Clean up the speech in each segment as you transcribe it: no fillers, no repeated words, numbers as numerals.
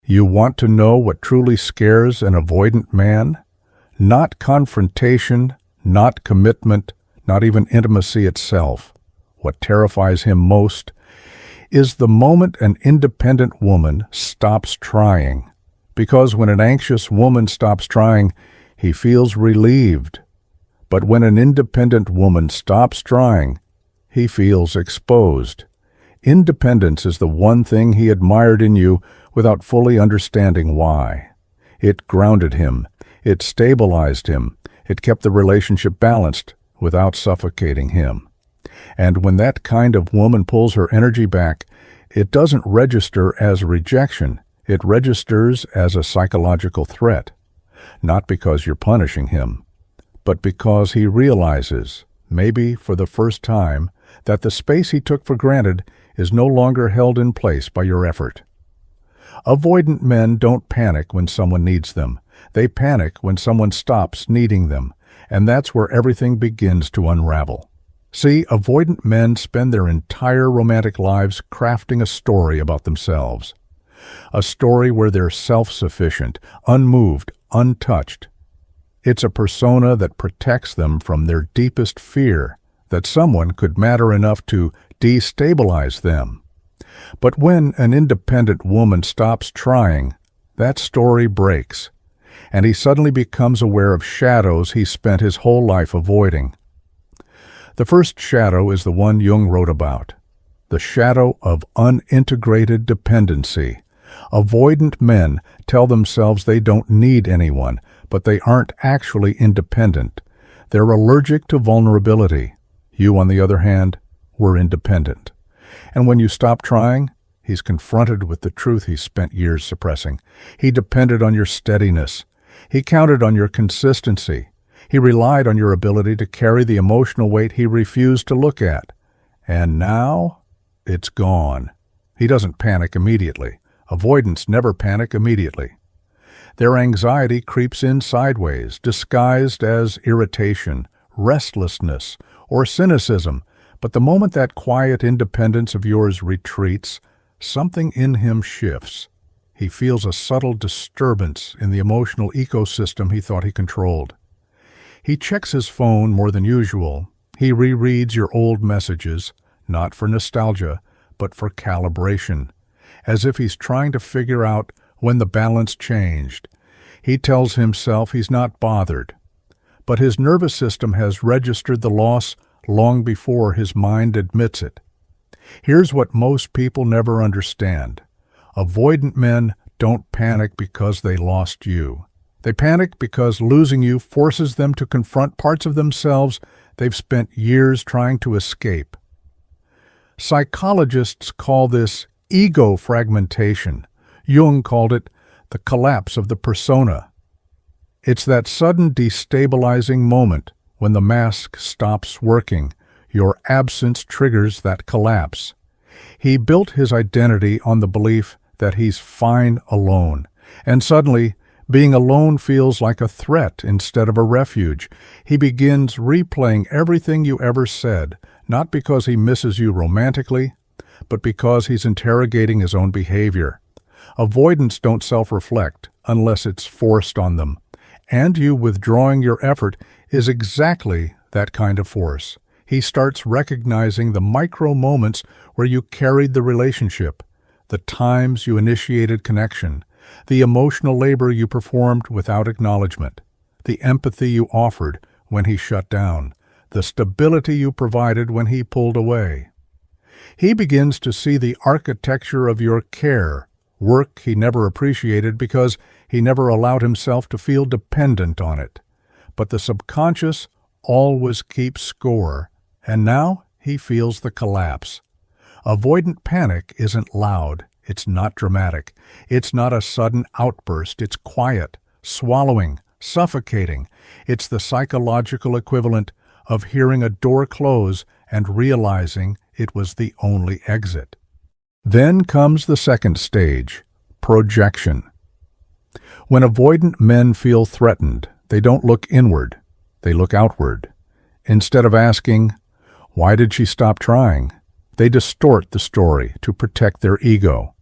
You want to know what truly scares an avoidant man? Not confrontation, not commitment, not even intimacy itself. What terrifies him most is the moment an independent woman stops trying. Because when an anxious woman stops trying, he feels relieved. But when an independent woman stops trying, he feels exposed. Independence is the one thing he admired in you without fully understanding why. It grounded him. It stabilized him. It kept the relationship balanced without suffocating him. And when that kind of woman pulls her energy back, it doesn't register as rejection. It registers as a psychological threat. Not because you're punishing him, but because he realizes, maybe for the first time, that the space he took for granted is no longer held in place by your effort. Avoidant men don't panic when someone needs them. They panic when someone stops needing them, and that's where everything begins to unravel. See, avoidant men spend their entire romantic lives crafting a story about themselves. A story where they're self-sufficient, unmoved, untouched. It's a persona that protects them from their deepest fear, that someone could matter enough to destabilize them. But when an independent woman stops trying, that story breaks, and he suddenly becomes aware of shadows he spent his whole life avoiding. The first shadow is the one Jung wrote about, the shadow of unintegrated dependency. Avoidant men tell themselves they don't need anyone, but they aren't actually independent. They're allergic to vulnerability. You, on the other hand, were independent. And when you stop trying, he's confronted with the truth he spent years suppressing. He depended on your steadiness. He counted on your consistency. He relied on your ability to carry the emotional weight he refused to look at. And now, it's gone. He doesn't panic immediately. Avoidants never panic immediately. Their anxiety creeps in sideways, disguised as irritation, restlessness, or cynicism. But the moment that quiet independence of yours retreats, something in him shifts. He feels a subtle disturbance in the emotional ecosystem he thought he controlled. He checks his phone more than usual. He rereads your old messages, not for nostalgia, but for calibration, as if he's trying to figure out when the balance changed. He tells himself he's not bothered, but his nervous system has registered the loss long before his mind admits it. Here's what most people never understand. Avoidant men don't panic because they lost you. They panic because losing you forces them to confront parts of themselves they've spent years trying to escape. Psychologists call this ego fragmentation. Jung called it the collapse of the persona. It's that sudden destabilizing moment when the mask stops working. Your absence triggers that collapse. He built his identity on the belief that he's fine alone, and suddenly, being alone feels like a threat instead of a refuge. He begins replaying everything you ever said, not because he misses you romantically, but because he's interrogating his own behavior. Avoidants don't self-reflect unless it's forced on them, and you withdrawing your effort is exactly that kind of force. He starts recognizing the micro moments where you carried the relationship, the times you initiated connection, the emotional labor you performed without acknowledgement, the empathy you offered when he shut down, the stability you provided when he pulled away. He begins to see the architecture of your care, work he never appreciated because he never allowed himself to feel dependent on it. But the subconscious always keeps score, and now he feels the collapse. Avoidant panic isn't loud. It's not dramatic. It's not a sudden outburst. It's quiet, swallowing, suffocating. It's the psychological equivalent of hearing a door close and realizing it was the only exit. Then comes the second stage, projection. When avoidant men feel threatened, they don't look inward, they look outward. Instead of asking, "Why did she stop trying?" they distort the story to protect their ego.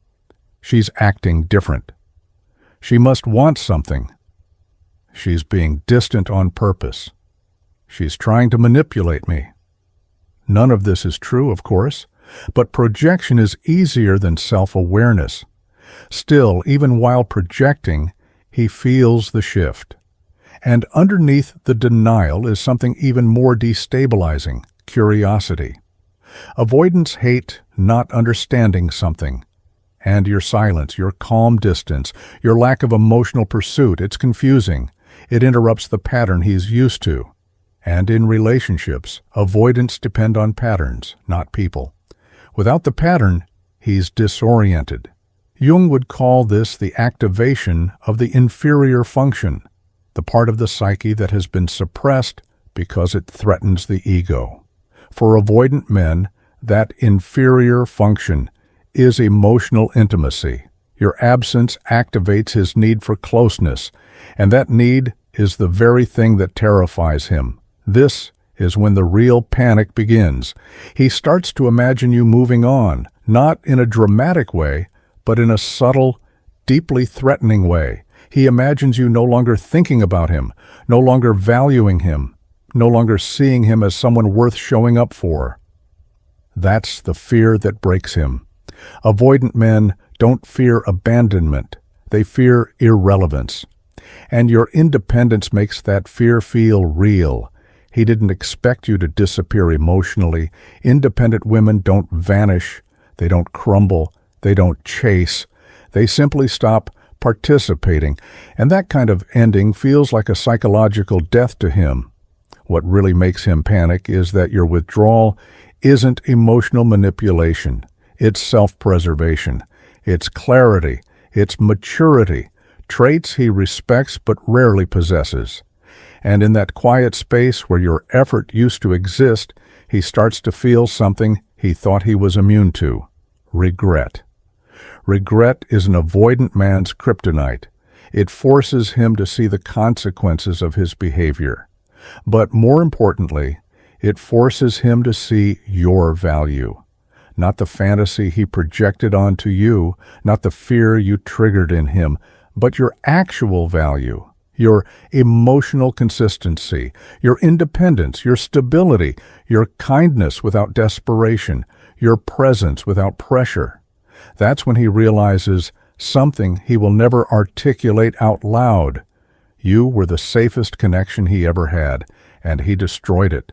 She's acting different. She must want something. She's being distant on purpose. She's trying to manipulate me. None of this is true, of course, but projection is easier than self-awareness. Still, even while projecting, he feels the shift. And underneath the denial is something even more destabilizing: curiosity. Avoidants hate not understanding something. And your silence, your calm distance, your lack of emotional pursuit, it's confusing. It interrupts the pattern he's used to. And in relationships, avoidants depend on patterns, not people. Without the pattern, he's disoriented. Jung would call this the activation of the inferior function, the part of the psyche that has been suppressed because it threatens the ego. For avoidant men, that inferior function is emotional intimacy. Your absence activates his need for closeness, and that need is the very thing that terrifies him. This is when the real panic begins. He starts to imagine you moving on, not in a dramatic way, but in a subtle, deeply threatening way. He imagines you no longer thinking about him, no longer valuing him, no longer seeing him as someone worth showing up for. That's the fear that breaks him. Avoidant men don't fear abandonment. They fear irrelevance. And your independence makes that fear feel real. He didn't expect you to disappear emotionally. Independent women don't vanish. They don't crumble. They don't chase. They simply stop participating. And that kind of ending feels like a psychological death to him. What really makes him panic is that your withdrawal isn't emotional manipulation. It's self-preservation. It's clarity. It's maturity. Traits he respects but rarely possesses. And in that quiet space where your effort used to exist, he starts to feel something he thought he was immune to: regret. Regret is an avoidant man's kryptonite. It forces him to see the consequences of his behavior. But more importantly, it forces him to see your value. Not the fantasy he projected onto you, not the fear you triggered in him, but your actual value, your emotional consistency, your independence, your stability, your kindness without desperation, your presence without pressure. That's when he realizes something he will never articulate out loud. You were the safest connection he ever had, and he destroyed it.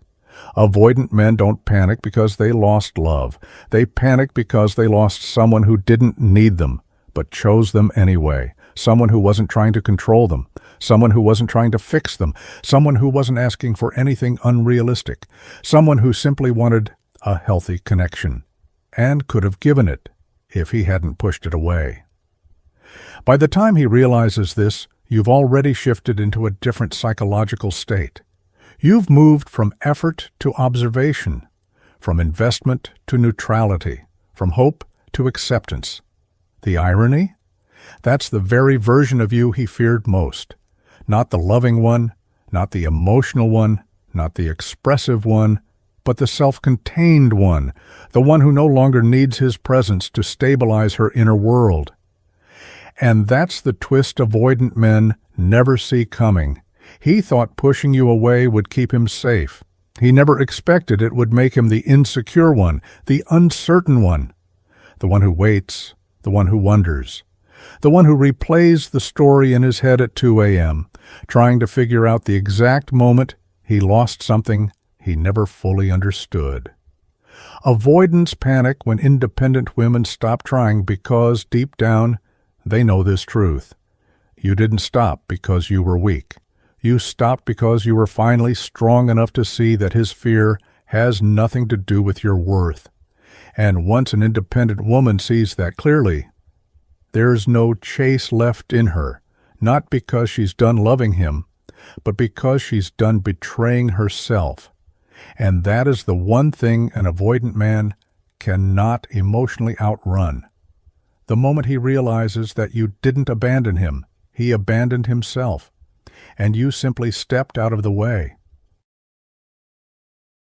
Avoidant men don't panic because they lost love. They panic because they lost someone who didn't need them, but chose them anyway. Someone who wasn't trying to control them. Someone who wasn't trying to fix them. Someone who wasn't asking for anything unrealistic. Someone who simply wanted a healthy connection, and could have given it if he hadn't pushed it away. By the time he realizes this, you've already shifted into a different psychological state. You've moved from effort to observation, from investment to neutrality, from hope to acceptance. The irony? That's the very version of you he feared most. Not the loving one, not the emotional one, not the expressive one, but the self-contained one, the one who no longer needs his presence to stabilize her inner world. And that's the twist avoidant men never see coming. He thought pushing you away would keep him safe. He never expected it would make him the insecure one, the uncertain one, the one who waits, the one who wonders, the one who replays the story in his head at 2 a.m., trying to figure out the exact moment he lost something he never fully understood. Avoidants panic when independent women stop trying because, deep down, they know this truth. You didn't stop because you were weak. You stopped because you were finally strong enough to see that his fear has nothing to do with your worth. And once an independent woman sees that clearly, there's no chase left in her, not because she's done loving him, but because she's done betraying herself. And that is the one thing an avoidant man cannot emotionally outrun. The moment he realizes that you didn't abandon him, he abandoned himself, and you simply stepped out of the way.